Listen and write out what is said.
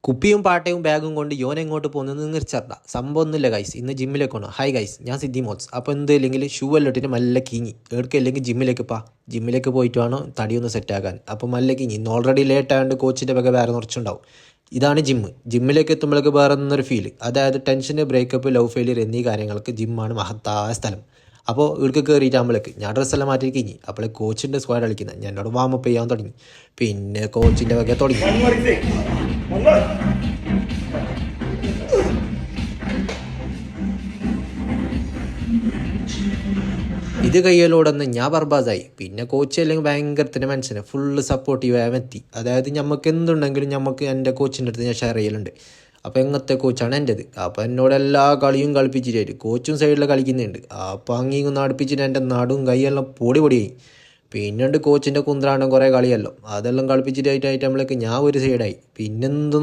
കുപ്പിയും പാട്ടയും ബാഗും കൊണ്ട് യോൻ എങ്ങോട്ട് പോകുന്നത് നിർച്ചറിഞ്ഞ സംഭവം ഒന്നുമില്ല ഗൈസ്. ഇന്ന് ജിമ്മിലേക്ക് പോകണം. ഹായ് ഗൈസ്, ഞാൻ സിദ്ധി മോത്സ്. അപ്പോൾ എന്തില്ലെങ്കിൽ ഷൂ എല്ലാം ഇട്ടിട്ട് മല്ല കീഞ്ഞി എടുക്കില്ലെങ്കിൽ ജിമ്മിലേക്ക് പോയിട്ട് വേണം തടിയൊന്ന് സെറ്റാക്കാൻ. അപ്പോൾ മല്ല കീഞ്ഞി ഇന്ന് ഓൾറെഡി ലേറ്റ് ആയതുകൊണ്ട് കോച്ചിൻ്റെ വക വേറെ കുറച്ചുണ്ടാവും. ഇതാണ് ജിമ്മിലേക്ക് എത്തുമ്പോഴേക്ക് വേറെ ഒന്നൊരു ഫീൽ. അതായത് ടെൻഷന്, ബ്രേക്കപ്പ്, ലവ് ഫെയിലിയർ എന്നീ കാര്യങ്ങൾക്ക് ജിമ്മാണ് മഹത്തായ സ്ഥലം. അപ്പോൾ ഇവിടേക്ക് കയറിയിട്ടാകുമ്പോഴേക്ക് ഞാൻ ഡ്രസ്സെല്ലാം മാറ്റി കഴിഞ്ഞ് അപ്പോൾ കോച്ചിൻ്റെ സ്ക്വാഡ് കളിക്കുന്നത് ഞാൻ എന്നോട് വാമപ്പ് ചെയ്യാൻ തുടങ്ങി. പിന്നെ കോച്ചിൻ്റെ വക തുടങ്ങി. ഇത് കയ്യലോടൊന്ന് ഞാൻ ബർബാസായി. പിന്നെ കോച്ച് അല്ലെങ്കിൽ ഭയങ്കരത്തിന് മനസ്സിനെ ഫുള്ള് സപ്പോർട്ടീവായി എത്തി. അതായത് നമുക്ക് എന്തുണ്ടെങ്കിലും നമുക്ക് എൻ്റെ കോച്ചിൻ്റെ അടുത്ത് ഞാൻ ഷെയർ ചെയ്യലുണ്ട്. അപ്പോൾ എങ്ങനത്തെ കോച്ചാണ് എൻ്റെത്. അപ്പോൾ എന്നോട് എല്ലാ കളിയും കളിപ്പിച്ചിട്ടായിട്ട് കോച്ചും സൈഡിൽ കളിക്കുന്നുണ്ട്. അപ്പോൾ അങ്ങിങ്ങൊന്ന് അടുപ്പിച്ചിട്ട് എൻ്റെ നടും കൈയെല്ലാം പൊടിയായി. പിന്നുണ്ട് കോച്ചിൻ്റെ കുന്ത്രാണ്ടം കുറേ കളിയല്ലോ, അതെല്ലാം കളിപ്പിച്ചിട്ടായിട്ട് നമ്മളൊക്കെ ഞാൻ ഒരു സൈഡായി. പിന്നെന്ത്